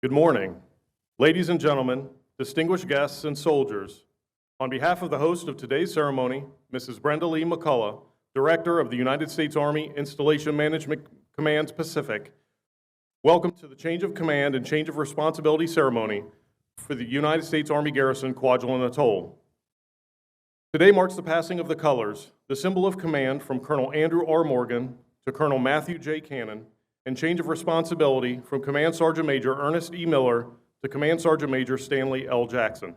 Good morning. Ladies and gentlemen, distinguished guests and soldiers, on behalf of the host of today's ceremony, Mrs. Brenda Lee McCullough, Director of the United States Army Installation Management Command's Pacific, welcome to the Change of Command and Change of Responsibility ceremony for the United States Army Garrison Kwajalein Atoll. Today marks the passing of the colors, the symbol of command from Colonel Andrew R. Morgan to Colonel Matthew J. Cannon, and change of responsibility from Command Sergeant Major Ernest E. Miller to Command Sergeant Major Stanley L. Jackson.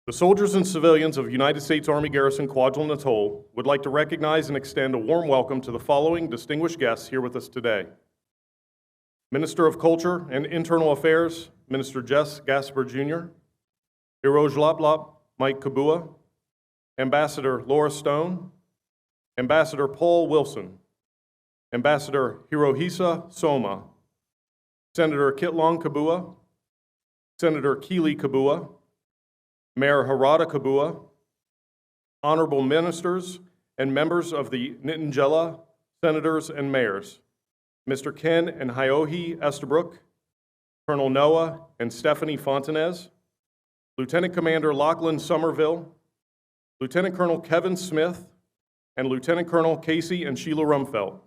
The soldiers and civilians of United States Army Garrison Kwajalein Atoll would like to recognize and extend a warm welcome to the following distinguished guests here with us today. Minister of Culture and Internal Affairs, Minister Gasper Jr., Hirojlaplop Mike Kabua, Ambassador Laura Stone, Ambassador Paul Wilson, Ambassador Hirohisa Soma, Senator Kitlong Kabua, Senator Keely Kabua, Mayor Harada Kabua, honorable ministers and members of the Nittingela, senators and mayors, Mr. Ken and Hiohi Esbrook, Colonel Noah and Stephanie Fontanez, Lieutenant Commander Lachlan Somerville, Lieutenant Colonel Kevin Smith, and Lieutenant Colonel Casey and Sheila Rumfeld.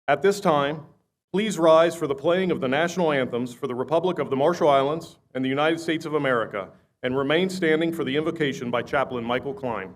At this time, please rise for the playing of the national anthems for the Republic of the Marshall Islands and the United States of America, and remain standing for the invocation by Chaplain Michael Klein.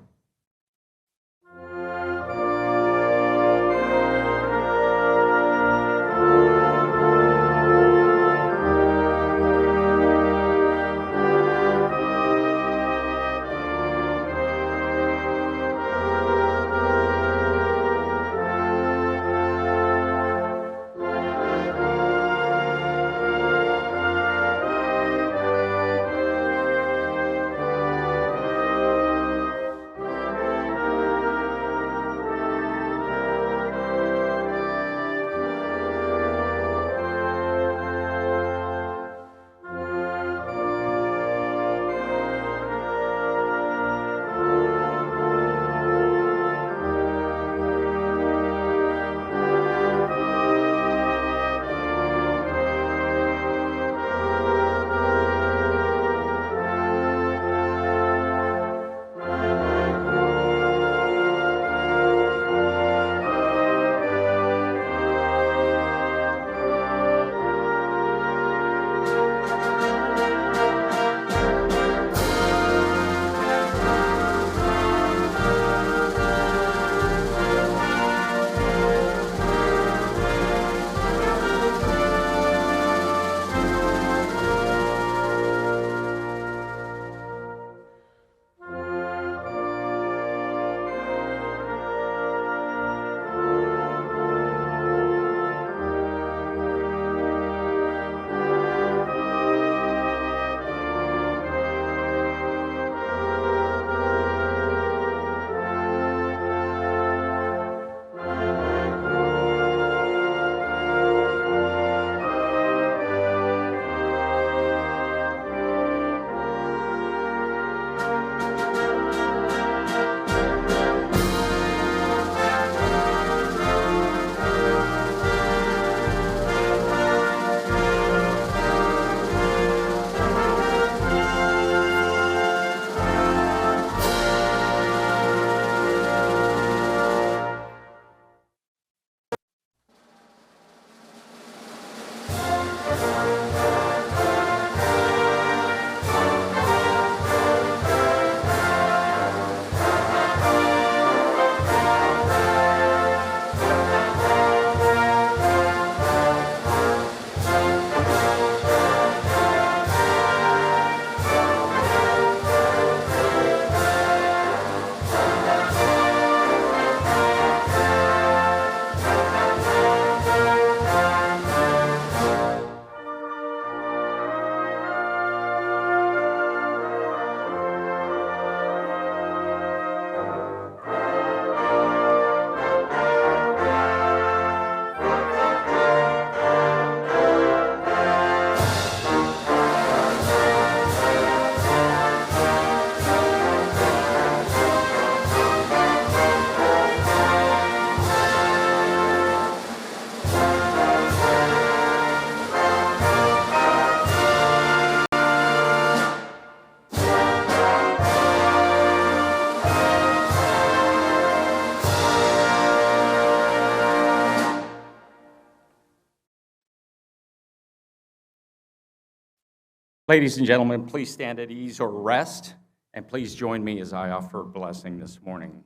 Ladies and gentlemen, please stand at ease or rest, and please join me as I offer a blessing this morning.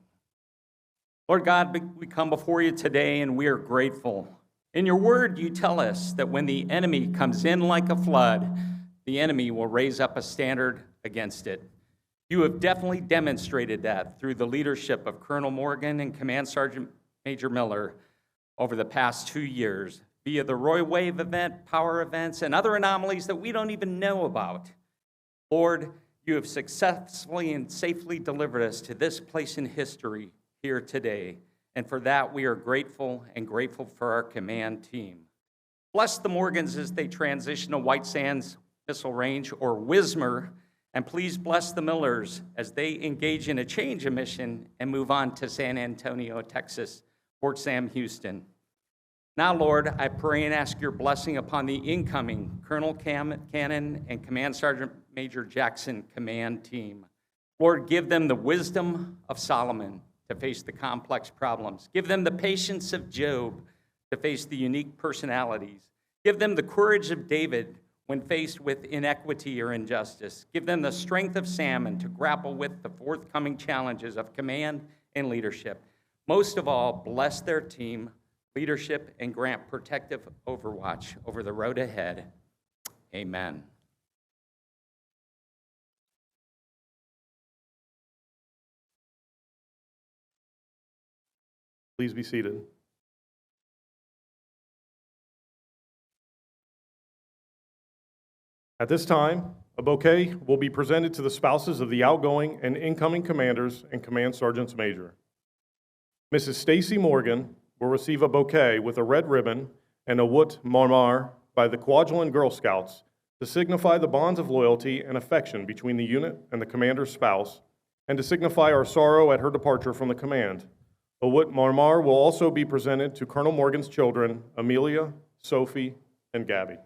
Lord God, we come before you today and we are grateful. In your word, you tell us that when the enemy comes in like a flood, the enemy will raise up a standard against it. You have definitely demonstrated that through the leadership of Colonel Morgan and Command Sergeant Major Miller over the past 2 years, via the Roy Wave event, power events, and other anomalies that we don't even know about. Lord, you have successfully and safely delivered us to this place in history here today, and for that we are grateful and grateful for our command team. Bless the Morgans as they transition to White Sands Missile Range, or WSMR, and please bless the Millers as they engage in a change of mission and move on to San Antonio, Texas, Fort Sam Houston. Now, Lord, I pray and ask your blessing upon the incoming Colonel Cannon and Command Sergeant Major Jackson command team. Lord, give them the wisdom of Solomon to face the complex problems. Give them the patience of Job to face the unique personalities. Give them the courage of David when faced with inequity or injustice. Give them the strength of Salmon to grapple with the forthcoming challenges of command and leadership. Most of all, bless their team, leadership, and grant protective overwatch over the road ahead. Amen. Please be seated. At this time, a bouquet will be presented to the spouses of the outgoing and incoming commanders and command sergeants major. Mrs. Stacy Morgan will receive a bouquet with a red ribbon and a woot marmar by the Kwajalein Girl Scouts to signify the bonds of loyalty and affection between the unit and the commander's spouse, and to signify our sorrow at her departure from the command. A woot marmar will also be presented to Colonel Morgan's children, Amelia, Sophie, and Gabby.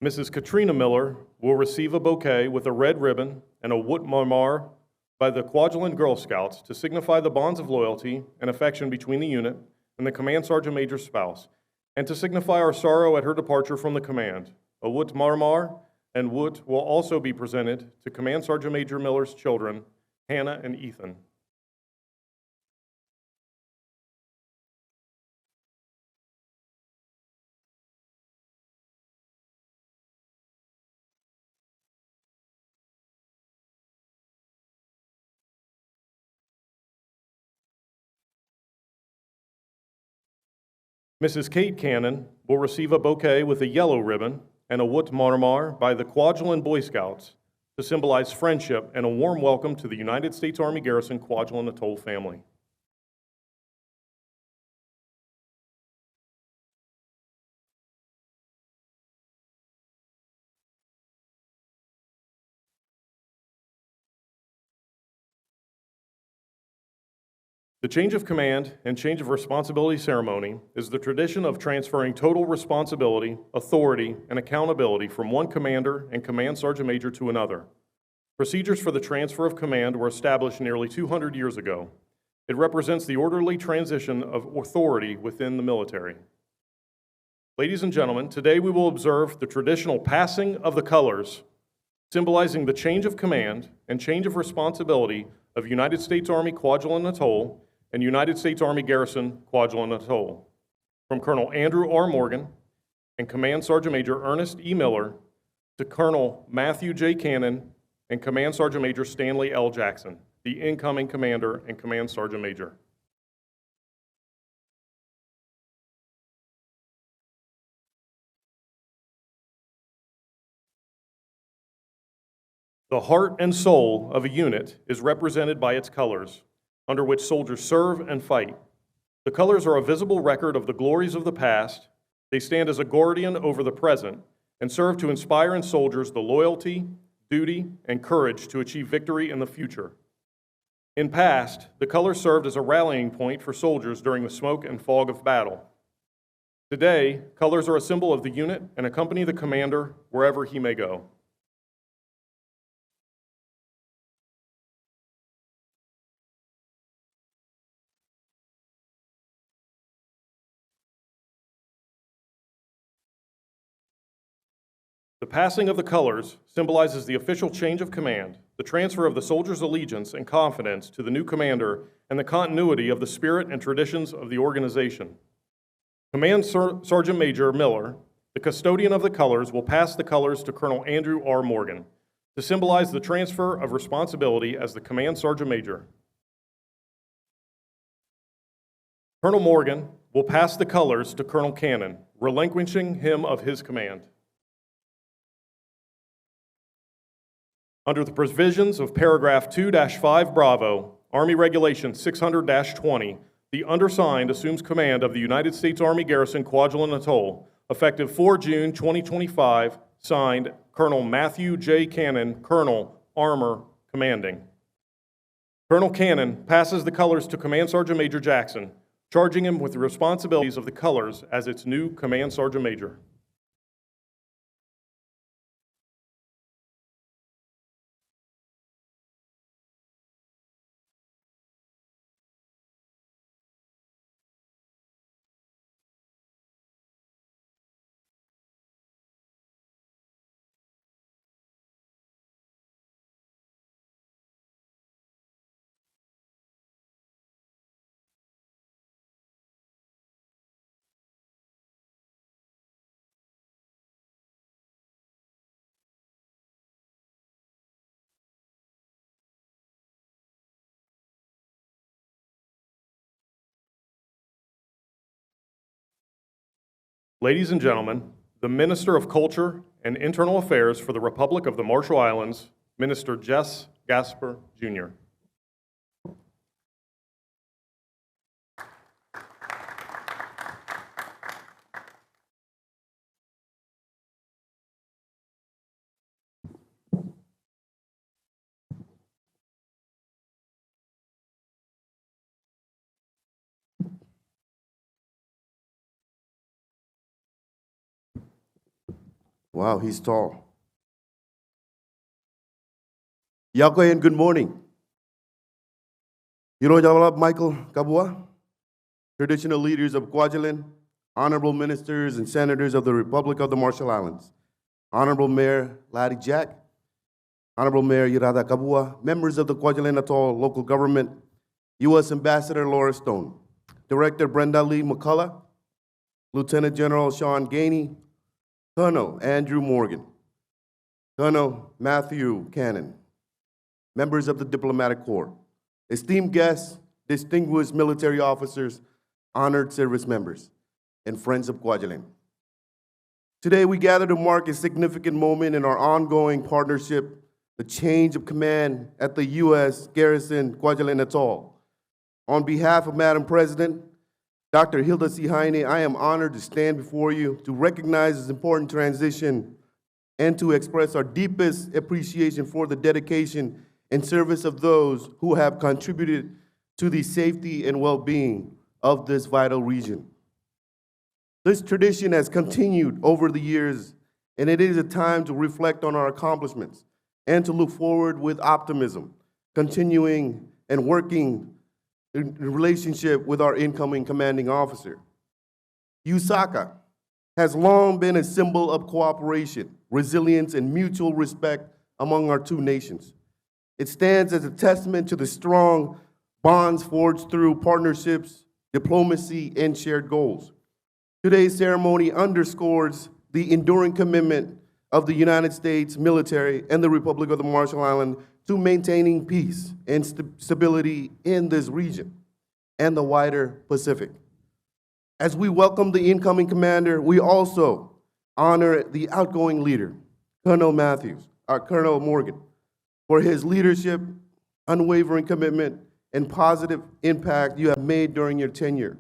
Mrs. Katrina Miller will receive a bouquet with a red ribbon and a woot marmar by the Kwajalein Girl Scouts to signify the bonds of loyalty and affection between the unit and the command sergeant major's spouse, and to signify our sorrow at her departure from the command. A woot marmar and woot will also be presented to Command Sergeant Major Miller's children, Hannah and Ethan. Mrs. Kate Cannon will receive a bouquet with a yellow ribbon and a woot marmar by the Kwajalein Boy Scouts to symbolize friendship and a warm welcome to the United States Army Garrison Kwajalein Atoll family. The change of command and change of responsibility ceremony is the tradition of transferring total responsibility, authority, and accountability from one commander and command sergeant major to another. Procedures for the transfer of command were established nearly 200 years ago. It represents the orderly transition of authority within the military. Ladies and gentlemen, today we will observe the traditional passing of the colors, symbolizing the change of command and change of responsibility of United States Army Kwajalein Atoll and United States Army Garrison Kwajalein Atoll, from Colonel Andrew R. Morgan and Command Sergeant Major Ernest E. Miller to Colonel Matthew J. Cannon and Command Sergeant Major Stanley L. Jackson, the incoming commander and Command Sergeant Major. The heart and soul of a unit is represented by its colors, under which soldiers serve and fight. The colors are a visible record of the glories of the past. They stand as a guardian over the present and serve to inspire in soldiers the loyalty, duty, and courage to achieve victory in the future. In past, the colors served as a rallying point for soldiers during the smoke and fog of battle. Today, colors are a symbol of the unit and accompany the commander wherever he may go. The passing of the colors symbolizes the official change of command, the transfer of the soldier's allegiance and confidence to the new commander, and the continuity of the spirit and traditions of the organization. Command Sergeant Major Miller, the custodian of the colors, will pass the colors to Colonel Andrew R. Morgan to symbolize the transfer of responsibility as the Command Sergeant Major. Colonel Morgan will pass the colors to Colonel Cannon, relinquishing him of his command. Under the provisions of paragraph 2-5 Bravo, Army Regulation 600-20, the undersigned assumes command of the United States Army Garrison Kwajalein Atoll, effective 4 June 2025, signed Colonel Matthew J. Cannon, Colonel, Armor, Commanding. Colonel Cannon passes the colors to Command Sergeant Major Jackson, charging him with the responsibilities of the colors as its new Command Sergeant Major. Ladies and gentlemen, the Minister of Culture and Internal Affairs for the Republic of the Marshall Islands, Minister Jess Gasper, Jr. Wow, he's tall. Yakoy and good morning. Yiro Michael Kabua, traditional leaders of Kwajalein, honorable ministers and senators of the Republic of the Marshall Islands, Honorable Mayor Larry Jack, Honorable Mayor Yirada Kabua, members of the Kwajalein Atoll local government, U.S. Ambassador Laura Stone, Director Brenda Lee McCullough, Lieutenant General Sean Gainey, Colonel Andrew Morgan, Colonel Matthew Cannon, members of the Diplomatic Corps, esteemed guests, distinguished military officers, honored service members, and friends of Kwajalein. Today, we gather to mark a significant moment in our ongoing partnership, the change of command at the U.S. Garrison Kwajalein Atoll. On behalf of Madam President, Dr. Hilda C. Heine, I am honored to stand before you to recognize this important transition and to express our deepest appreciation for the dedication and service of those who have contributed to the safety and well-being of this vital region. This tradition has continued over the years, and it is a time to reflect on our accomplishments and to look forward with optimism, continuing and working in relationship with our incoming commanding officer. USACA has long been a symbol of cooperation, resilience, and mutual respect among our two nations. It stands as a testament to the strong bonds forged through partnerships, diplomacy, and shared goals. Today's ceremony underscores the enduring commitment of the United States military and the Republic of the Marshall Islands to maintaining peace and stability in this region and the wider Pacific. As we welcome the incoming commander, we also honor the outgoing leader, Colonel Morgan, for his leadership, unwavering commitment, and positive impact you have made during your tenure.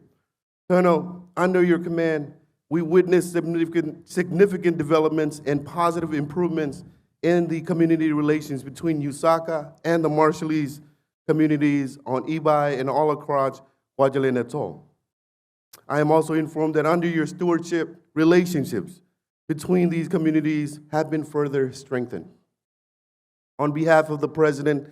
Colonel, under your command, we witnessed significant developments and positive improvements in the community relations between USACA and the Marshallese communities on Ibai and all across Kwajalein Atoll. I am also informed that under your stewardship, relationships between these communities have been further strengthened. On behalf of the President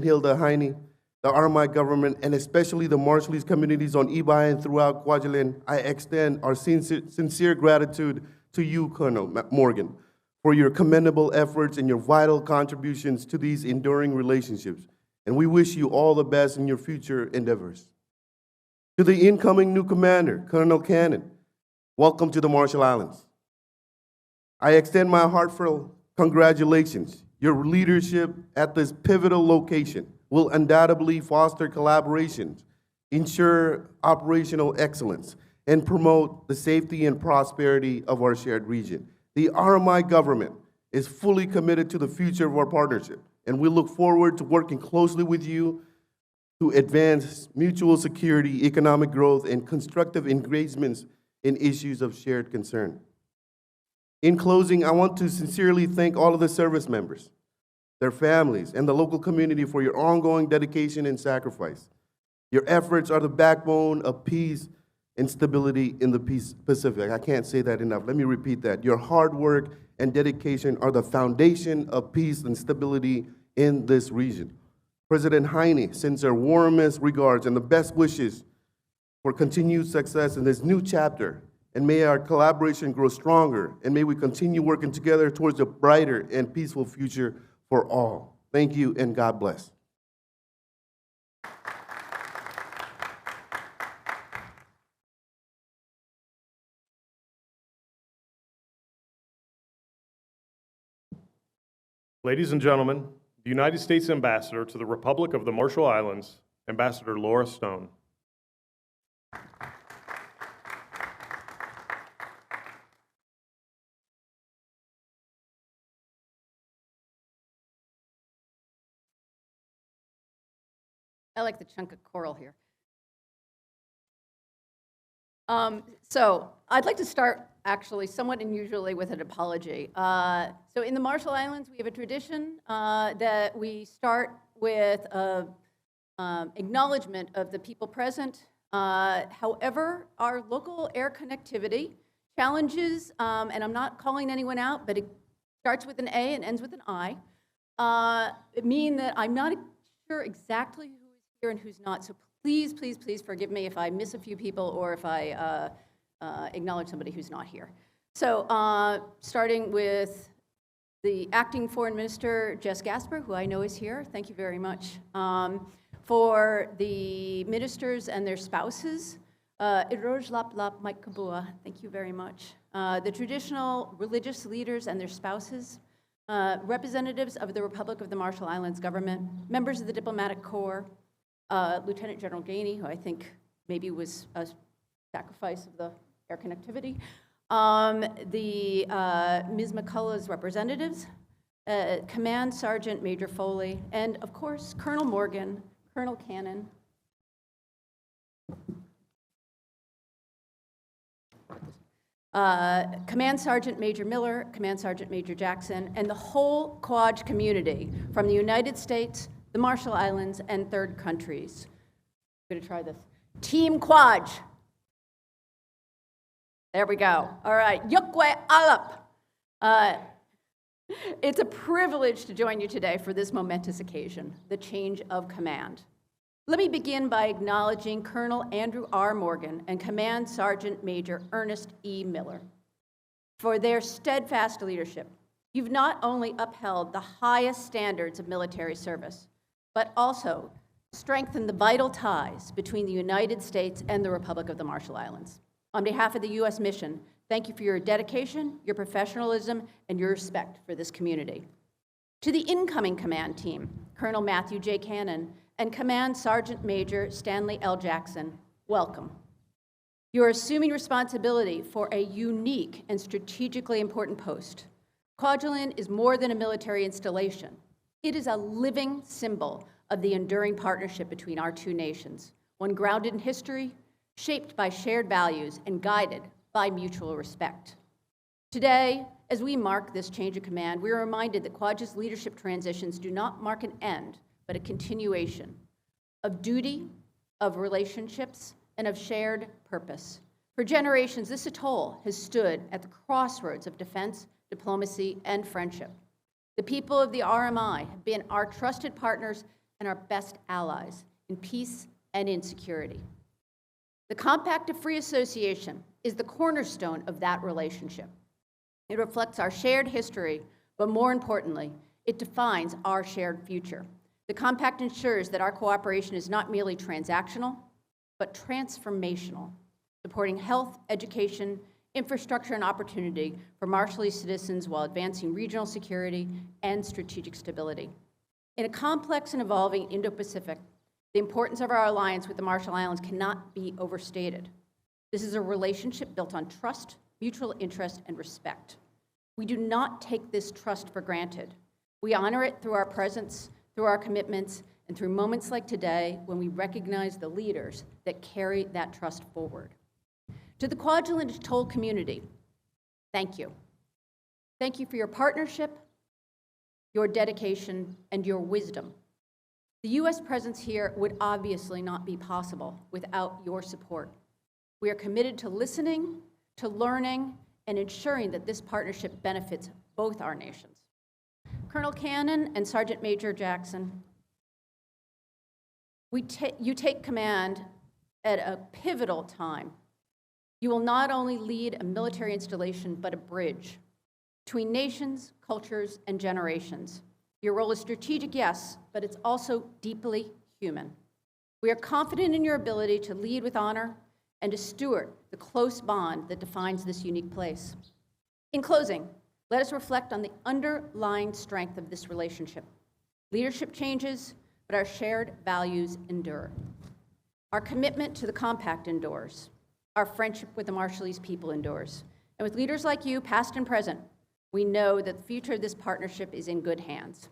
Hilda Heine, the RMI government, and especially the Marshallese communities on Ibai and throughout Kwajalein, I extend our sincere gratitude to you, Colonel Morgan, for your commendable efforts and your vital contributions to these enduring relationships. And we wish you all the best in your future endeavors. To the incoming new commander, Colonel Cannon, welcome to the Marshall Islands. I extend my heartfelt congratulations. Your leadership at this pivotal location will undoubtedly foster collaborations, ensure operational excellence, and promote the safety and prosperity of our shared region. The RMI government is fully committed to the future of our partnership, and we look forward to working closely with you to advance mutual security, economic growth, and constructive engagements in issues of shared concern. In closing, I want to sincerely thank all of the service members, their families, and the local community for your ongoing dedication and sacrifice. Your efforts are the backbone of peace and stability in the Pacific. I can't say that enough. Let me repeat that. Your hard work and dedication are the foundation of peace and stability in this region. President Heine sends her warmest regards and the best wishes for continued success in this new chapter. And may our collaboration grow stronger, and may we continue working together towards a brighter and peaceful future for all. Thank you, and God bless. Ladies and gentlemen, the United States Ambassador to the Republic of the Marshall Islands, Ambassador Laura Stone. I like the chunk of coral here. So I'd like to start actually somewhat unusually with an apology. So in the Marshall Islands, we have a tradition that we start with an acknowledgement of the people present. However, our local air connectivity challenges, and I'm not calling anyone out, but it starts with an A and ends with an I, it mean that I'm not sure exactly who is here and who's not. So please, please, please forgive me if I miss a few people or if I acknowledge somebody who's not here. So starting with the acting foreign minister, Jess Gasper, who I know is here. Thank you very much. For the ministers and their spouses, Iroj Lap Lap Mike Kabua, thank you very much. The traditional religious leaders and their spouses, representatives of the Republic of the Marshall Islands government, members of the diplomatic corps, Lieutenant General Gainey, who I think maybe was a sacrifice of the air connectivity, Ms. McCullough's representatives, Command Sergeant Major Foley, and of course, Colonel Morgan, Colonel Cannon, Command Sergeant Major Miller, Command Sergeant Major Jackson, and the whole Kwaj community from the United States, the Marshall Islands, and third countries. I'm gonna try this. Team Kwaj. There we go. All right, Yukwe Alap. It's a privilege to join you today for this momentous occasion, the change of command. Let me begin by acknowledging Colonel Andrew R. Morgan and Command Sergeant Major Ernest E. Miller for their steadfast leadership. You've not only upheld the highest standards of military service, but also strengthened the vital ties between the United States and the Republic of the Marshall Islands. On behalf of the U.S. mission, thank you for your dedication, your professionalism, and your respect for this community. To the incoming command team, Colonel Matthew J. Cannon and Command Sergeant Major Stanley L. Jackson, welcome. You are assuming responsibility for a unique and strategically important post. Kwajalein is more than a military installation. It is a living symbol of the enduring partnership between our two nations, one grounded in history, shaped by shared values, and guided by mutual respect. Today, as we mark this change of command, we are reminded that Kwaj's leadership transitions do not mark an end, but a continuation of duty, of relationships, and of shared purpose. For generations, this atoll has stood at the crossroads of defense, diplomacy, and friendship. The people of the RMI have been our trusted partners and our best allies in peace and in security. The Compact of Free Association is the cornerstone of that relationship. It reflects our shared history, but more importantly, it defines our shared future. The Compact ensures that our cooperation is not merely transactional, but transformational, supporting health, education, infrastructure, and opportunity for Marshallese citizens while advancing regional security and strategic stability. In a complex and evolving Indo-Pacific, the importance of our alliance with the Marshall Islands cannot be overstated. This is a relationship built on trust, mutual interest, and respect. We do not take this trust for granted. We honor it through our presence, through our commitments, and through moments like today when we recognize the leaders that carry that trust forward. To the Kwajalein Atoll community, thank you. Thank you for your partnership, your dedication, and your wisdom. The U.S. presence here would obviously not be possible without your support. We are committed to listening, to learning, and ensuring that this partnership benefits both our nations. Colonel Cannon and Sergeant Major Jackson, you take command at a pivotal time. You will not only lead a military installation, but a bridge between nations, cultures, and generations. Your role is strategic, yes, but it's also deeply human. We are confident in your ability to lead with honor and to steward the close bond that defines this unique place. In closing, let us reflect on the underlying strength of this relationship. Leadership changes, but our shared values endure. Our commitment to the Compact endures. Our friendship with the Marshallese people endures. And with leaders like you, past and present, we know that the future of this partnership is in good hands.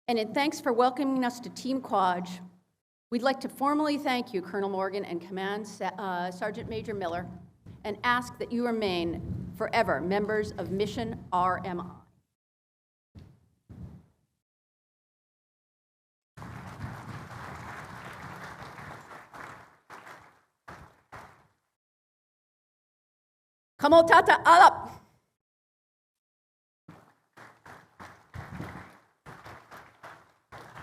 And in thanks for welcoming us to Team Kwaj, we'd like to formally thank you, Colonel Morgan and Command Sergeant Major Miller, and ask that you remain forever members of Mission RMI. Kamo tata alap.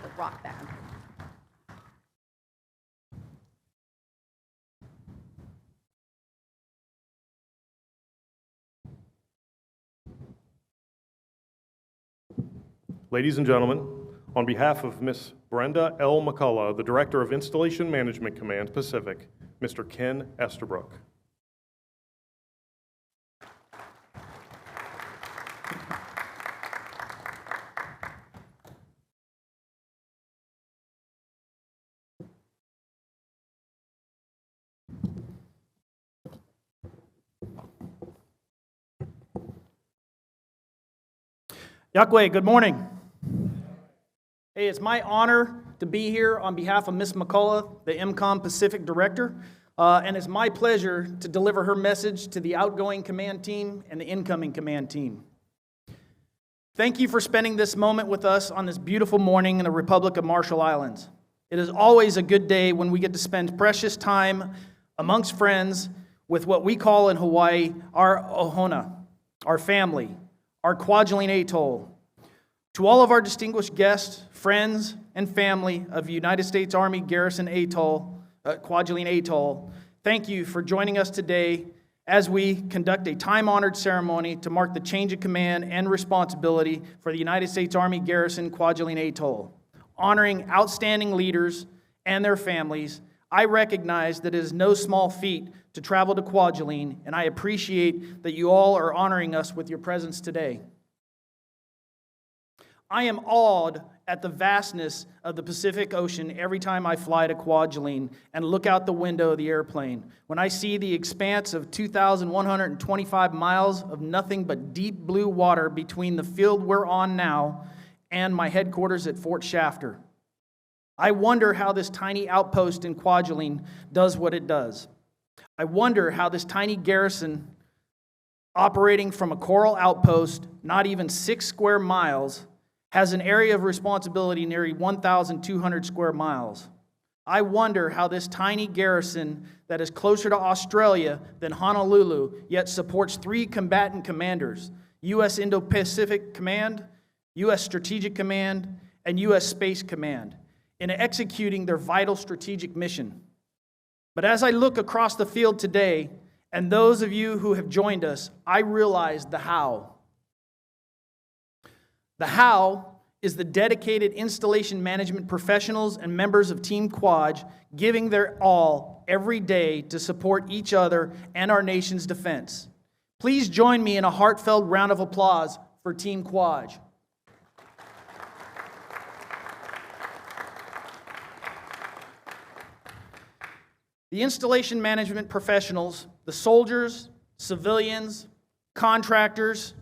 The rock band. Ladies and gentlemen, on behalf of Ms. Brenda L. McCullough, the Director of Installation Management Command Pacific, Mr. Ken Esbrook. Yakwe, good morning. Hey, it's my honor to be here on behalf of Ms. McCullough, the MCOM Pacific Director, and it's my pleasure to deliver her message to the outgoing command team and the incoming command team. Thank you for spending this moment with us on this beautiful morning in the Republic of Marshall Islands. It is always a good day when we get to spend precious time amongst friends with what we call in Hawaii our ohana, our family, our Kwajalein Atoll. To all of our distinguished guests, friends, and family of United States Army Garrison Atoll, Kwajalein Atoll, thank you for joining us today as we conduct a time-honored ceremony to mark the change of command and responsibility for the United States Army Garrison Kwajalein Atoll. Honoring outstanding leaders and their families, I recognize that it is no small feat to travel to Kwajalein, and I appreciate that you all are honoring us with your presence today. I am awed at the vastness of the Pacific Ocean every time I fly to Kwajalein and look out the window of the airplane. When I see the expanse of 2,125 miles of nothing but deep blue water between the field we're on now and my headquarters at Fort Shafter. I wonder how this tiny outpost in Kwajalein does what it does. I wonder how this tiny garrison, operating from a coral outpost not even 6 square miles, has an area of responsibility nearly 1,200 square miles. I wonder how this tiny garrison that is closer to Australia than Honolulu, yet supports 3 combatant commanders, U.S. Indo-Pacific Command, U.S. Strategic Command, and U.S. Space Command, in executing their vital strategic mission. But as I look across the field today, and those of you who have joined us, I realize the how. The how is the dedicated installation management professionals and members of Team Kwaj giving their all every day to support each other and our nation's defense. Please join me in a heartfelt round of applause for Team Kwaj. The installation management professionals, the soldiers, civilians, contractors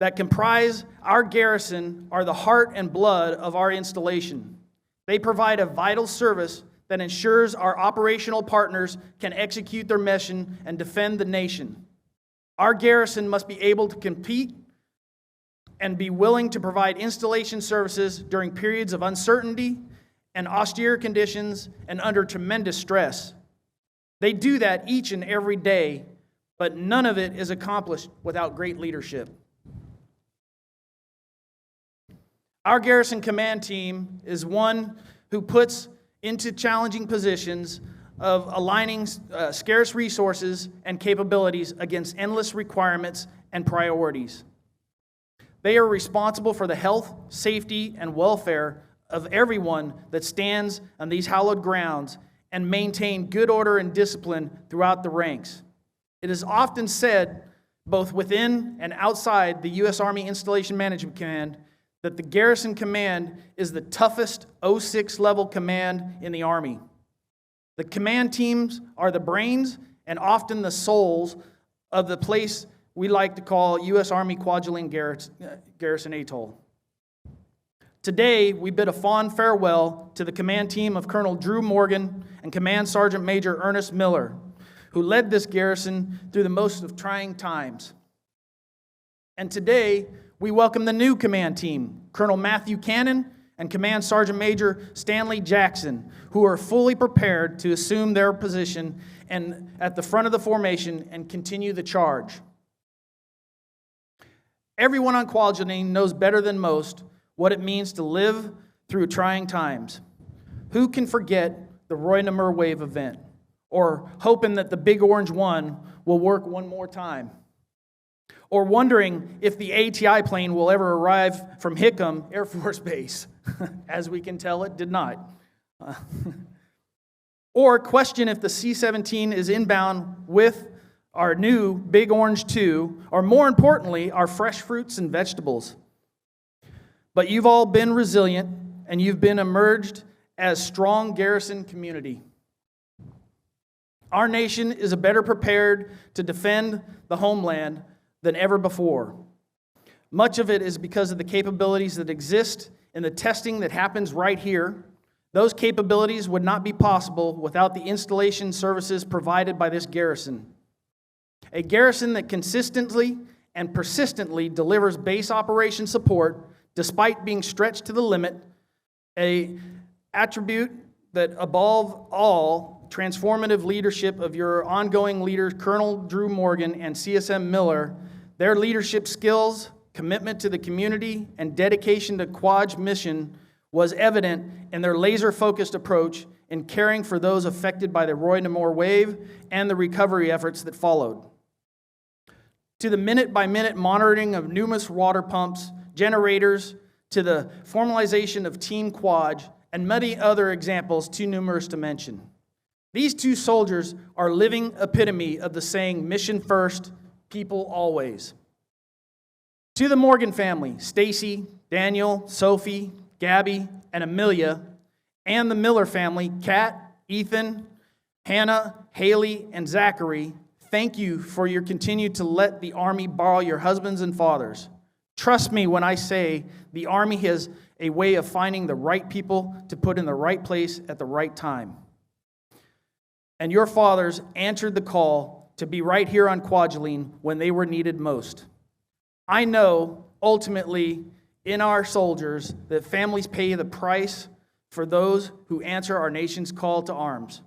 that comprise our garrison are the heart and blood of our installation. They provide a vital service that ensures our operational partners can execute their mission and defend the nation. Our garrison must be able to compete and be willing to provide installation services during periods of uncertainty and austere conditions and under tremendous stress. They do that each and every day, but none of it is accomplished without great leadership. Our garrison command team is one who puts into challenging positions of aligning scarce resources and capabilities against endless requirements and priorities. They are responsible for the health, safety, and welfare of everyone that stands on these hallowed grounds and maintain good order and discipline throughout the ranks. It is often said, both within and outside the U.S. Army Installation Management Command, that the Garrison Command is the toughest 06 level command in the Army. The command teams are the brains and often the souls of the place we like to call U.S. Army Kwajalein Garrison Atoll. Today, we bid a fond farewell to the command team of Colonel Drew Morgan and Command Sergeant Major Ernest Miller, who led this garrison through the most of trying times. And today, we welcome the new command team, Colonel Matthew Cannon and Command Sergeant Major Stanley Jackson, who are fully prepared to assume their position and at the front of the formation and continue the charge. Everyone on Kwajalein knows better than most what it means to live through trying times. Who can forget the Roy Namur Wave event, or hoping that the Big Orange 1 will work one more time? Or wondering if the ATI plane will ever arrive from Hickam Air Force Base. As we can tell, it did not. Or question if the C-17 is inbound with our new Big Orange 2, or more importantly, our fresh fruits and vegetables. But you've all been resilient, and you've been emerged as strong garrison community. Our nation is better prepared to defend the homeland than ever before. Much of it is because of the capabilities that exist in the testing that happens right here. Those capabilities would not be possible without the installation services provided by this garrison. A garrison that consistently and persistently delivers base operation support despite being stretched to the limit, an attribute that above all, transformative leadership of your ongoing leaders, Colonel Drew Morgan and CSM Miller. Their leadership skills, commitment to the community, and dedication to Kwaj mission was evident in their laser-focused approach in caring for those affected by the Roy Namur Wave and the recovery efforts that followed. To the minute-by-minute monitoring of numerous water pumps, generators, to the formalization of Team Kwaj, and many other examples too numerous to mention. These two soldiers are living epitome of the saying, mission first, people always. To the Morgan family, Stacy, Daniel, Sophie, Gabby, and Amelia, and the Miller family, Kat, Ethan, Hannah, Haley, and Zachary, thank you for your continue to let the Army borrow your husbands and fathers. Trust me when I say the Army has a way of finding the right people to put in the right place at the right time. And your fathers answered the call to be right here on Kwajalein when they were needed most. I know, ultimately, in our soldiers that families pay the price for those who answer our nation's call to arms.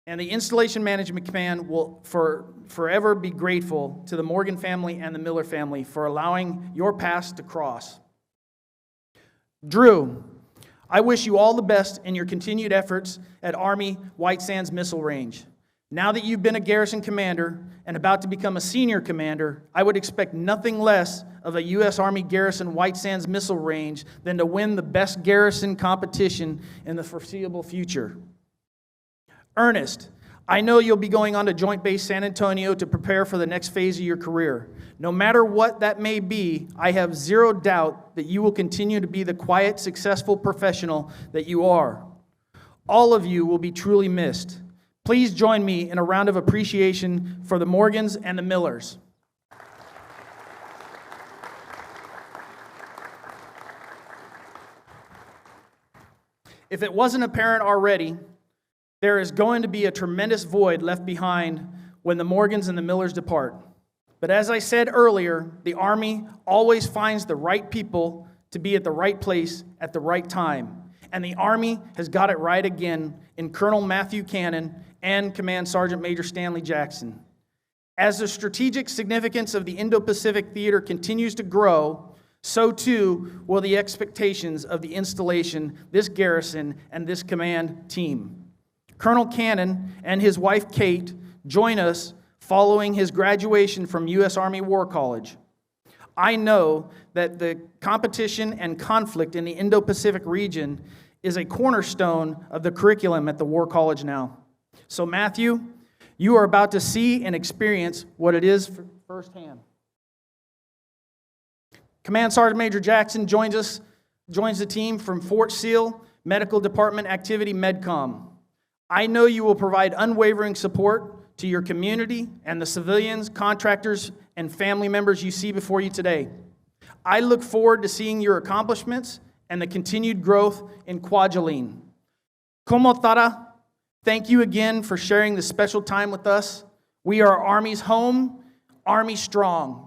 And the Installation Management Command will forever be grateful to the Morgan family and the Miller family for allowing your paths to cross. Drew, I wish you all the best in your continued efforts at Army White Sands Missile Range. Now that you've been a garrison commander and about to become a senior commander, I would expect nothing less of a U.S. Army Garrison White Sands Missile Range than to win the best garrison competition in the foreseeable future. Ernest, I know you'll be going on to Joint Base San Antonio to prepare for the next phase of your career. No matter what that may be, I have zero doubt that you will continue to be the quiet, successful professional that you are. All of you will be truly missed. Please join me in a round of appreciation for the Morgans and the Millers. If it wasn't apparent already, there is going to be a tremendous void left behind when the Morgans and the Millers depart. But as I said earlier, the Army always finds the right people to be at the right place at the right time. And the Army has got it right again in Colonel Matthew Cannon and Command Sergeant Major Stanley Jackson. As the strategic significance of the Indo-Pacific theater continues to grow, so too will the expectations of the installation, this garrison, and this command team. Colonel Cannon and his wife Kate join us following his graduation from U.S. Army War College. I know that the competition and conflict in the Indo-Pacific region is a cornerstone of the curriculum at the War College now. So Matthew, you are about to see and experience what it is firsthand. Command Sergeant Major Jackson joins the team from Fort Seal Medical Department Activity MedCom. I know you will provide unwavering support to your community and the civilians, contractors, and family members you see before you today. I look forward to seeing your accomplishments and the continued growth in Kwajalein. Como tara, thank you again for sharing this special time with us. We are Army's home, Army strong.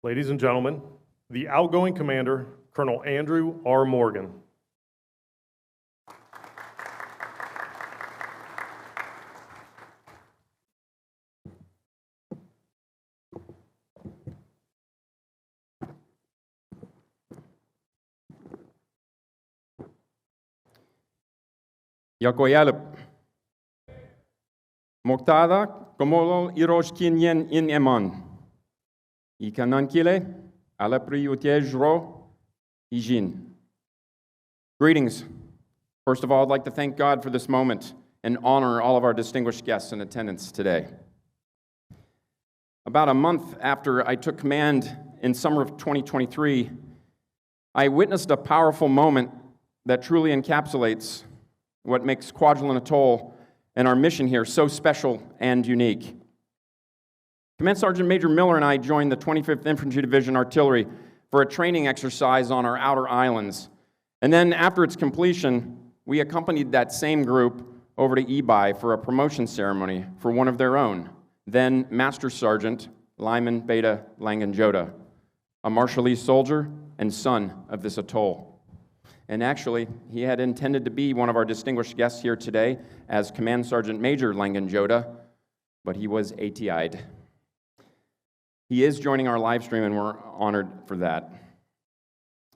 Ladies and gentlemen, the outgoing commander, Colonel Andrew R. Morgan. Yakoyalip. Moktada, komolo iroshkinyen in eman. Ikanankile, alapriutejro, ijin. Greetings. First of all, I'd like to thank God for this moment and honor all of our distinguished guests in attendance today. About a month after I took command in summer of 2023, I witnessed a powerful moment that truly encapsulates what makes Kwajalein Atoll and our mission here so special and unique. Command Sergeant Major Miller and I joined the 25th Infantry Division Artillery for a training exercise on our outer islands. And then after its completion, we accompanied that same group over to Ebi for a promotion ceremony for one of their own, then Master Sergeant Lyman Beta Langanjota, a Marshallese soldier and son of this atoll. And actually, he had intended to be one of our distinguished guests here today as Command Sergeant Major Langanjota, but he was ATI'd. He is joining our live stream, and we're honored for that.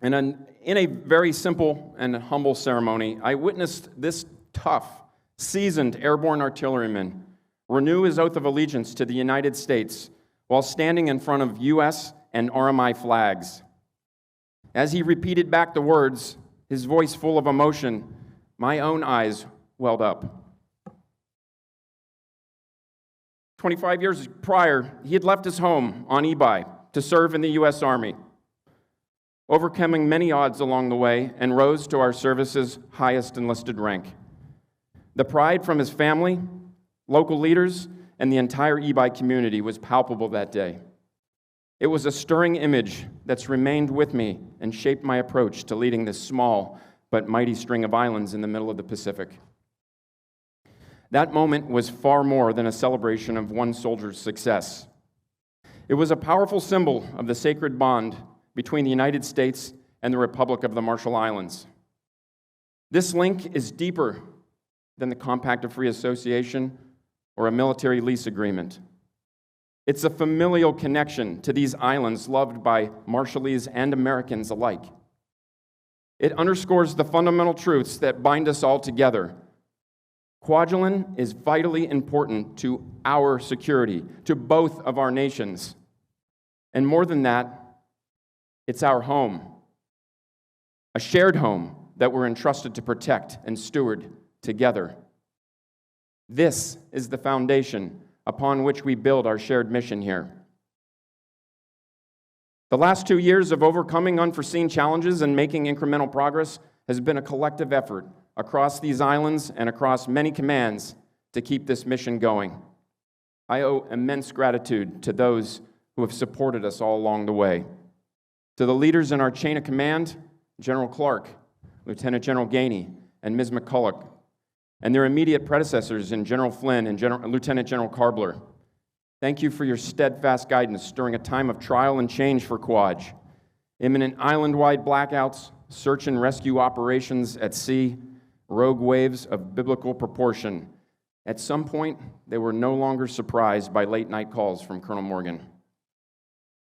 And in a very simple and humble ceremony, I witnessed this tough, seasoned airborne artilleryman renew his oath of allegiance to the United States while standing in front of U.S. and RMI flags. As he repeated back the words, his voice full of emotion, my own eyes welled up. 25 years prior, he had left his home on Ebi to serve in the U.S. Army, overcoming many odds along the way, and rose to our service's highest enlisted rank. The pride from his family, local leaders, and the entire Ebi community was palpable that day. It was a stirring image that's remained with me and shaped my approach to leading this small but mighty string of islands in the middle of the Pacific. That moment was far more than a celebration of one soldier's success. It was a powerful symbol of the sacred bond between the United States and the Republic of the Marshall Islands. This link is deeper than the Compact of Free Association or a military lease agreement. It's a familial connection to these islands loved by Marshallese and Americans alike. It underscores the fundamental truths that bind us all together. Kwajalein is vitally important to our security, to both of our nations. And more than that, it's our home, a shared home that we're entrusted to protect and steward together. This is the foundation upon which we build our shared mission here. The last 2 years of overcoming unforeseen challenges and making incremental progress has been a collective effort across these islands and across many commands to keep this mission going. I owe immense gratitude to those who have supported us all along the way. To the leaders in our chain of command, General Clark, Lieutenant General Gainey, and Ms. McCulloch, and their immediate predecessors in General Flynn and Lieutenant General Karbler. Thank you for your steadfast guidance during a time of trial and change for Kwaj. Imminent island-wide blackouts, search and rescue operations at sea, rogue waves of biblical proportion. At some point, they were no longer surprised by late-night calls from Colonel Morgan.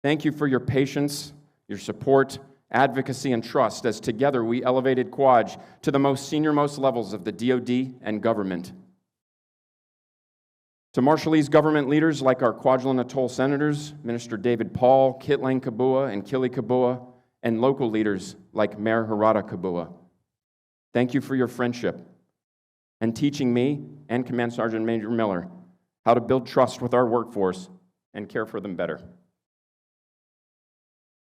Thank you for your patience, your support, advocacy, and trust as together we elevated Kwaj to the most senior-most levels of the DoD and government. To Marshallese government leaders like our Kwajalein Atoll senators, Minister David Paul, Kitlang Kabua, and Kili Kabua, and local leaders like Mayor Harada Kabua, thank you for your friendship and teaching me and Command Sergeant Major Miller how to build trust with our workforce and care for them better.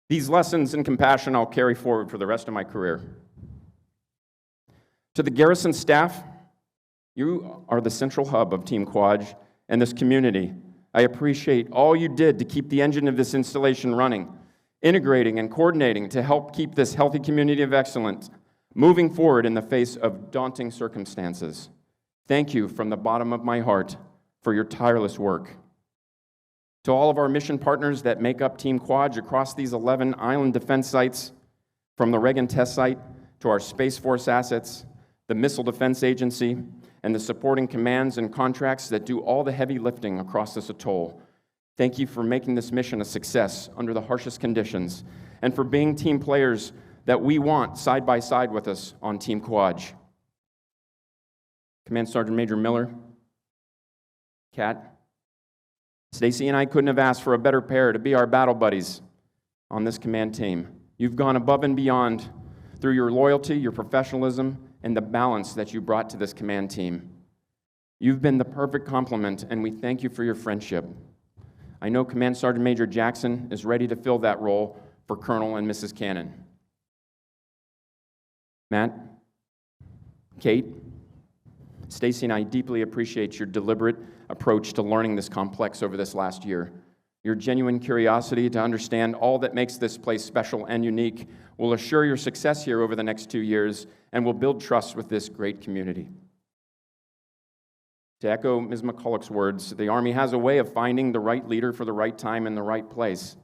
These lessons and compassion I'll carry forward for the rest of my career. To the garrison staff, you are the central hub of Team Kwaj and this community. I appreciate all you did to keep the engine of this installation running, integrating and coordinating to help keep this healthy community of excellence moving forward in the face of daunting circumstances. Thank you from the bottom of my heart for your tireless work. To all of our mission partners that make up Team Kwaj across these 11 island defense sites, from the Reagan Test Site to our Space Force assets, the Missile Defense Agency, and the supporting commands and contracts that do all the heavy lifting across this atoll. Thank you for making this mission a success under the harshest conditions, and for being team players that we want side by side with us on Team Kwaj. Command Sergeant Major Miller, Kat, Stacy and I couldn't have asked for a better pair to be our battle buddies on this command team. You've gone above and beyond through your loyalty, your professionalism, and the balance that you brought to this command team. You've been the perfect complement, and we thank you for your friendship. I know Command Sergeant Major Jackson is ready to fill that role for Colonel and Mrs. Cannon. Matt, Kate, Stacy and I deeply appreciate your deliberate approach to learning this complex over this last year. Your genuine curiosity to understand all that makes this place special and unique will assure your success here over the next 2 years and will build trust with this great community. To echo Ms. McCulloch's words, the Army has a way of finding the right leader for the right time in the right place.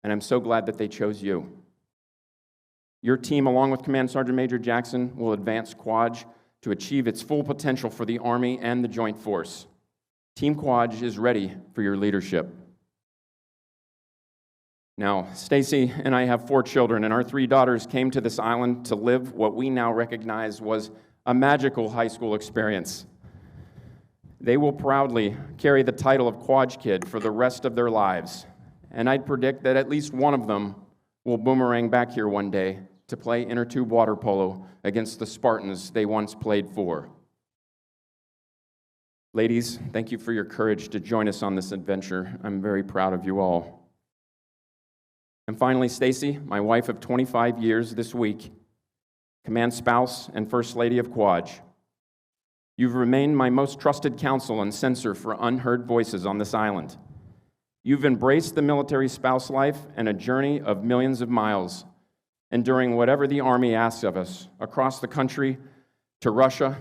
And I'm so glad that they chose you. Your team, along with Command Sergeant Major Jackson, will advance Kwaj to achieve its full potential for the Army and the Joint Force. Team Kwaj is ready for your leadership. Now, Stacy and I have 4 children, and our 3 daughters came to this island to live what we now recognize was a magical high school experience. They will proudly carry the title of Kwaj Kid for the rest of their lives, and I'd predict that at least one of them will boomerang back here one day to play inner tube water polo against the Spartans they once played for. Ladies, thank you for your courage to join us on this adventure. I'm very proud of you all. And finally, Stacy, my wife of 25 years this week, command spouse and First Lady of Kwaj. You've remained my most trusted counsel and censor for unheard voices on this island. You've embraced the military spouse life and a journey of millions of miles, enduring whatever the Army asks of us, across the country, to Russia,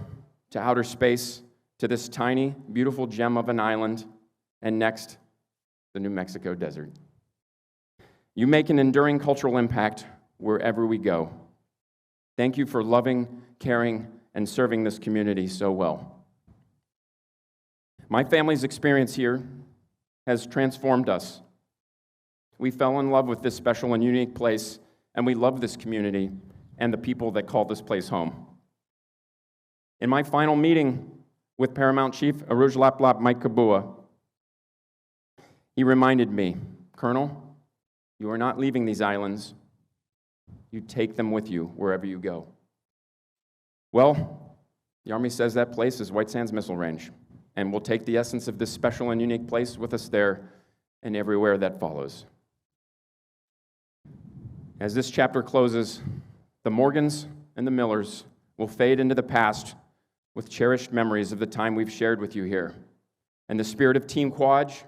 to outer space, to this tiny, beautiful gem of an island, and next, the New Mexico desert. You make an enduring cultural impact wherever we go. Thank you for loving, caring, and serving this community so well. My family's experience here has transformed us. We fell in love with this special and unique place, and we love this community and the people that call this place home. In my final meeting with Paramount Chief Arujlaplap Mike Kabua, he reminded me, Colonel, you are not leaving these islands. You take them with you wherever you go. Well, the Army says that place is White Sands Missile Range, and we'll take the essence of this special and unique place with us there and everywhere that follows. As this chapter closes, the Morgans and the Millers will fade into the past with cherished memories of the time we've shared with you here. And the spirit of Team Kwaj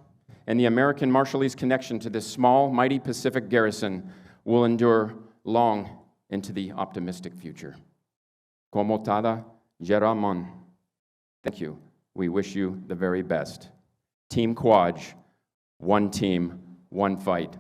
and the American Marshallese connection to this small, mighty Pacific garrison will endure long into the optimistic future. Komotada Jeramon. Thank you. We wish you the very best. Team Kwaj, one team, one fight.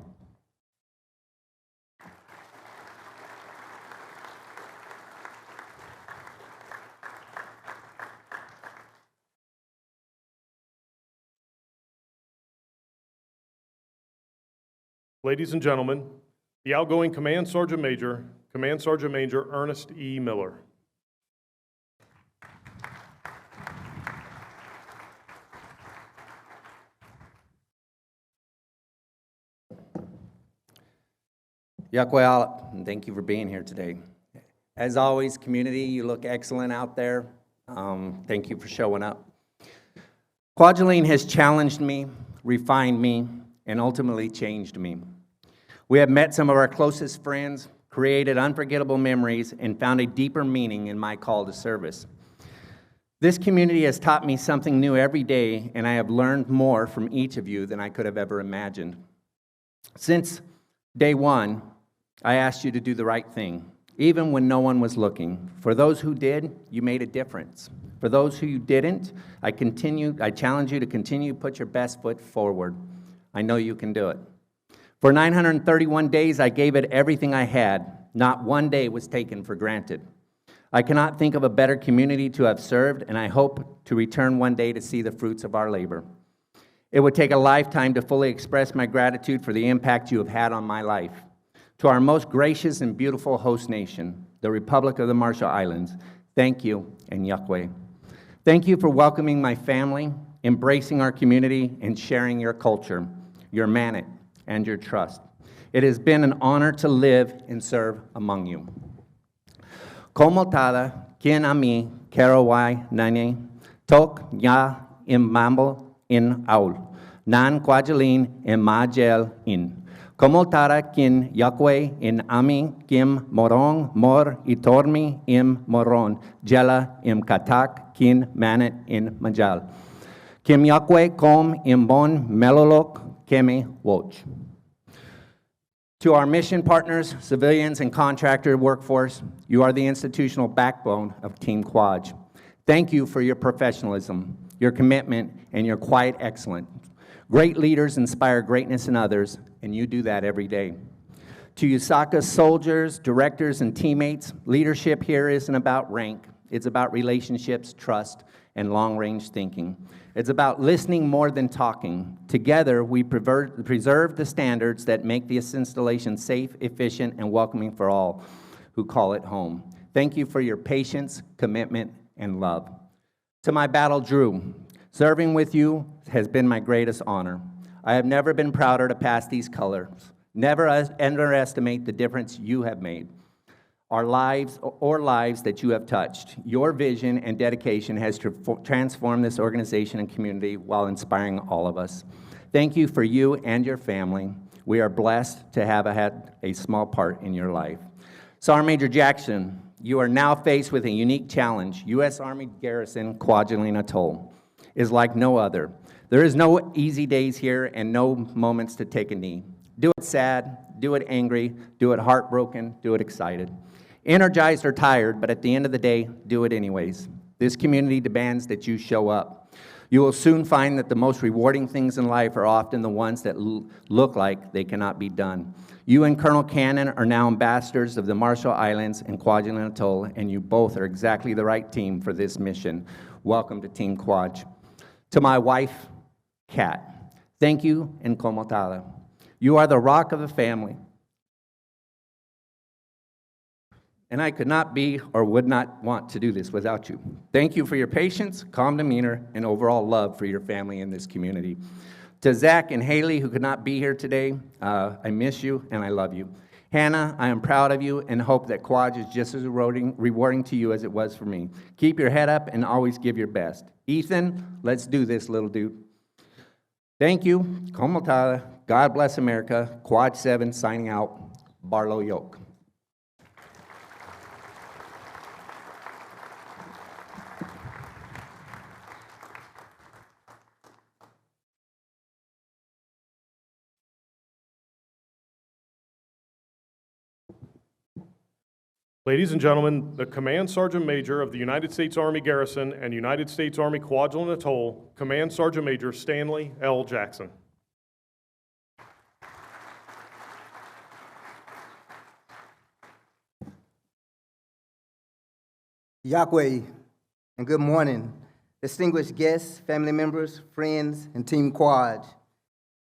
Ladies and gentlemen, the outgoing Command Sergeant Major Ernest E. Miller. Yakwe Alap, and thank you for being here today. As always, community, you look excellent out there. Thank you for showing up. Kwajalein has challenged me, refined me, and ultimately changed me. We have met some of our closest friends, created unforgettable memories, and found a deeper meaning in my call to service. This community has taught me something new every day, and I have learned more from each of you than I could have ever imagined. Since day one, I asked you to do the right thing, even when no one was looking. For those who did, you made a difference. For those who didn't, I challenge you to continue to put your best foot forward. I know you can do it. For 931 days, I gave it everything I had. Not one day was taken for granted. I cannot think of a better community to have served, and I hope to return one day to see the fruits of our labor. It would take a lifetime to fully express my gratitude for the impact you have had on my life. To our most gracious and beautiful host nation, the Republic of the Marshall Islands, thank you and Yakwe. Thank you for welcoming my family, embracing our community, and sharing your culture, your manit, and your trust. It has been an honor to live and serve among you. Komotada, kien ami, karawai nane, tok ya imambo in aul, nan Kwajalein imajel in. Komotada kin Yakwe in ami kim morong mor itormi im moron, jela im katak kin manet in majal. Kim Yakwe kom im bon melolok keme woch. To our mission partners, civilians, and contractor workforce, you are the institutional backbone of Team Kwaj. Thank you for your professionalism, your commitment, and your quiet excellence. Great leaders inspire greatness in others, and you do that every day. To USACA soldiers, directors, and teammates, leadership here isn't about rank. It's about relationships, trust, and long-range thinking. It's about listening more than talking. Together, we preserve the standards that make this installation safe, efficient, and welcoming for all who call it home. Thank you for your patience, commitment, and love. To my battle Drew, serving with you has been my greatest honor. I have never been prouder to pass these colors. Never underestimate the difference you have made. Our lives that you have touched. Your vision and dedication has transformed this organization and community while inspiring all of us. Thank you for you and your family. We are blessed to have had a small part in your life. Sergeant Major Jackson, you are now faced with a unique challenge. U.S. Army Garrison Kwajalein Atoll is like no other. There is no easy days here and no moments to take a knee. Do it sad, do it angry, do it heartbroken, do it excited. Energized or tired, but at the end of the day, do it anyways. This community demands that you show up. You will soon find that the most rewarding things in life are often the ones that look like they cannot be done. You and Colonel Cannon are now ambassadors of the Marshall Islands and Kwajalein Atoll, and you both are exactly the right team for this mission. Welcome to Team Kwaj. To my wife, Kat, thank you and komotada. You are the rock of the family. And I could not be or would not want to do this without you. Thank you for your patience, calm demeanor, and overall love for your family in this community. To Zach and Haley, who could not be here today, I miss you and I love you. Hannah, I am proud of you and hope that Kwaj is just as rewarding to you as it was for me. Keep your head up and always give your best. Ethan, let's do this, little dude. Thank you. Komotada. God bless America. Kwaj 7 signing out. Barlow Yoke. Ladies and gentlemen, the Command Sergeant Major of the United States Army Garrison and United States Army Kwajalein Atoll, Command Sergeant Major Stanley L. Jackson. Yahweh, and good morning, distinguished guests, family members, friends, and Team Kwaj.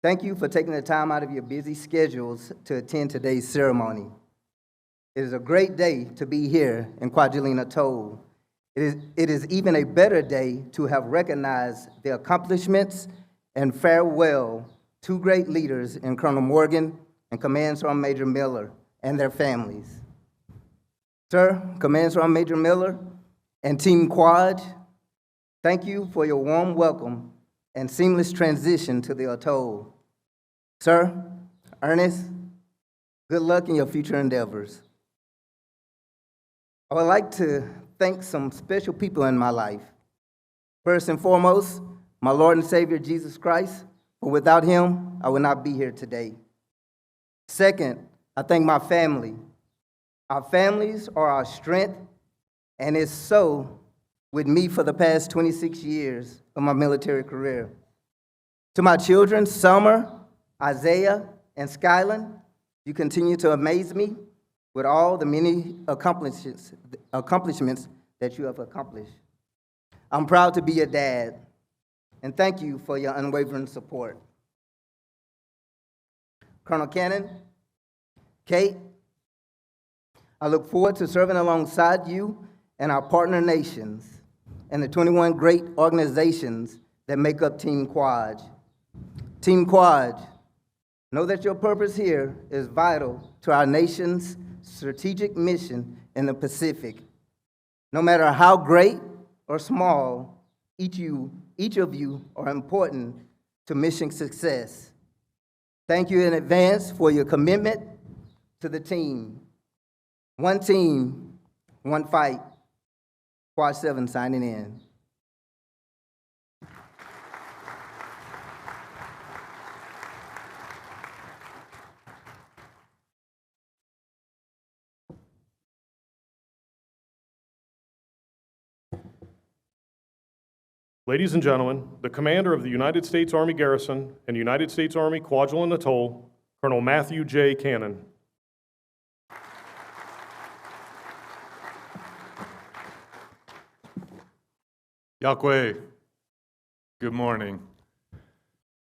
Thank you for taking the time out of your busy schedules to attend today's ceremony. It is a great day to be here in Kwajalein Atoll. It is even a better day to have recognized the accomplishments and farewell two great leaders in Colonel Morgan and Command Sergeant Major Miller and their families. Sir, Command Sergeant Major Miller and Team Kwaj, thank you for your warm welcome and seamless transition to the atoll. Sir, Ernest, good luck in your future endeavors. I would like to thank some special people in my life. First and foremost, my Lord and Savior, Jesus Christ, for without him, I would not be here today. Second, I thank my family. Our families are our strength, and it's so with me for the past 26 years of my military career. To my children, Summer, Isaiah, and Skyland, you continue to amaze me with all the many accomplishments that you have accomplished. I'm proud to be your dad, and thank you for your unwavering support. Colonel Cannon, Kate, I look forward to serving alongside you and our partner nations and the 21 great organizations that make up Team Kwaj. Team Kwaj, know that your purpose here is vital to our nation's strategic mission in the Pacific. No matter how great or small, each of you are important to mission success. Thank you in advance for your commitment to the team. One team, one fight. Kwaj 7 signing in. Ladies and gentlemen, the commander of the United States Army Garrison and United States Army Kwajalein Atoll, Colonel Matthew J. Cannon. Yahweh, good morning.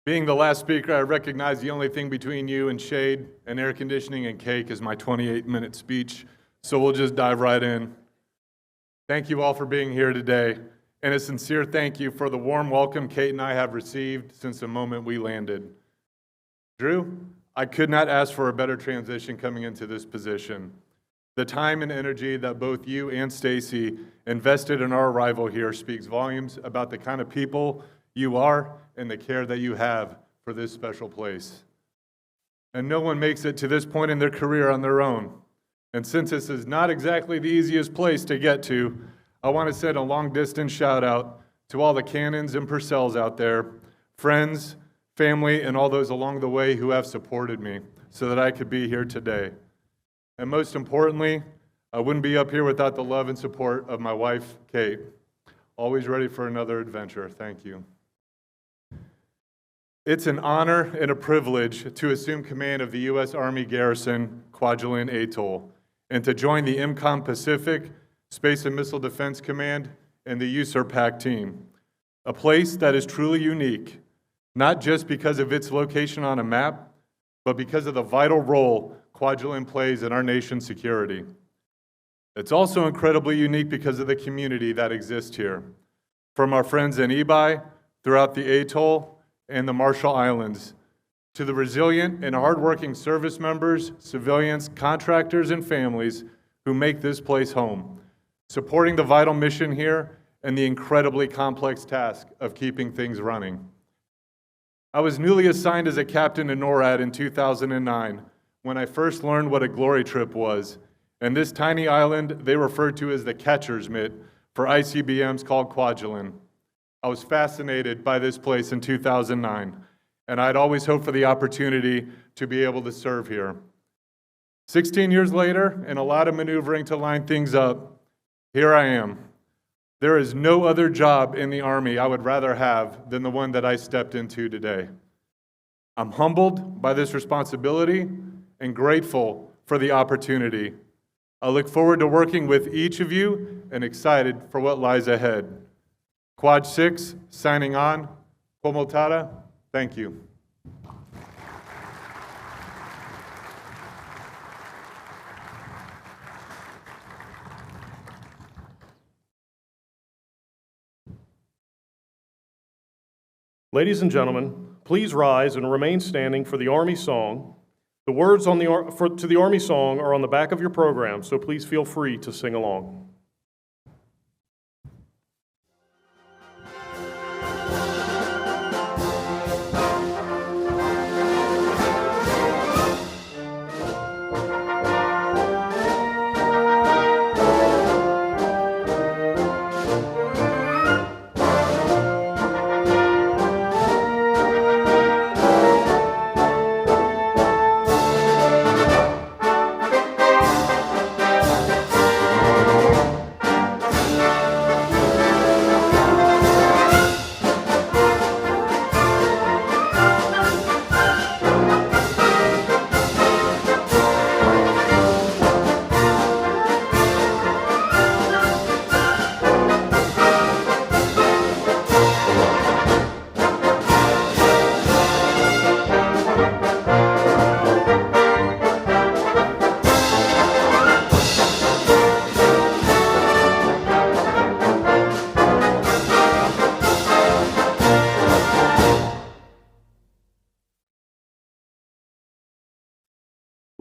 Being the last speaker, I recognize the only thing between you and shade and air conditioning and cake is my 28-minute speech, so we'll just dive right in. Thank you all for being here today, and a sincere thank you for the warm welcome Kate and I have received since the moment we landed. Drew, I could not ask for a better transition coming into this position. The time and energy that both you and Stacy invested in our arrival here speaks volumes about the kind of people you are and the care that you have for this special place. And no one makes it to this point in their career on their own. And since this is not exactly the easiest place to get to, I want to send a long-distance shout-out to all the Cannons and Purcells out there friends, family, and all those along the way who have supported me so that I could be here today. And most importantly, I wouldn't be up here without the love and support of my wife, Kate. Always ready for another adventure. Thank you. It's an honor and a privilege to assume command of the U.S. Army Garrison Kwajalein Atoll and to join the IMCOM Pacific Space and Missile Defense Command and the USARPAC team, a place that is truly unique, not just because of its location on a map, but because of the vital role Kwajalein plays in our nation's security. It's also incredibly unique because of the community that exists here, from our friends in Ebi, throughout the atoll, and the Marshall Islands, to the resilient and hardworking service members, civilians, contractors, and families who make this place home, supporting the vital mission here and the incredibly complex task of keeping things running. I was newly assigned as a captain in NORAD in 2009 when I first learned what a glory trip was, and this tiny island they referred to as the catcher's mitt for ICBMs called Kwajalein. I was fascinated by this place in 2009, and I'd always hoped for the opportunity to be able to serve here. 16 years later, and a lot of maneuvering to line things up, here I am. There is no other job in the Army I would rather have than the one that I stepped into today. I'm humbled by this responsibility and grateful for the opportunity. I look forward to working with each of you and excited for what lies ahead. Quad 6, signing on. Komotara, thank you. Ladies and gentlemen, please rise and remain standing for the Army song. The words to the Army song are on the back of your program, so please feel free to sing along.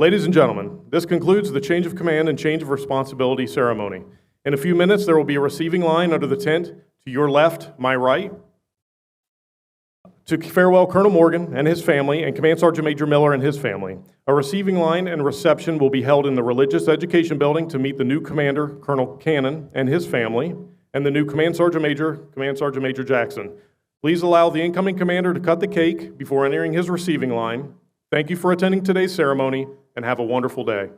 Ladies and gentlemen, this concludes the change of command and change of responsibility ceremony. In a few minutes, there will be a receiving line under the tent to your left, my right, to farewell Colonel Morgan and his family and Command Sergeant Major Miller and his family. A receiving line and reception will be held in the Religious Education Building to meet the new commander, Colonel Cannon, and his family, and the new Command Sergeant Major Jackson. Please allow the incoming commander to cut the cake before entering his receiving line. Thank you for attending today's ceremony, and have a wonderful day.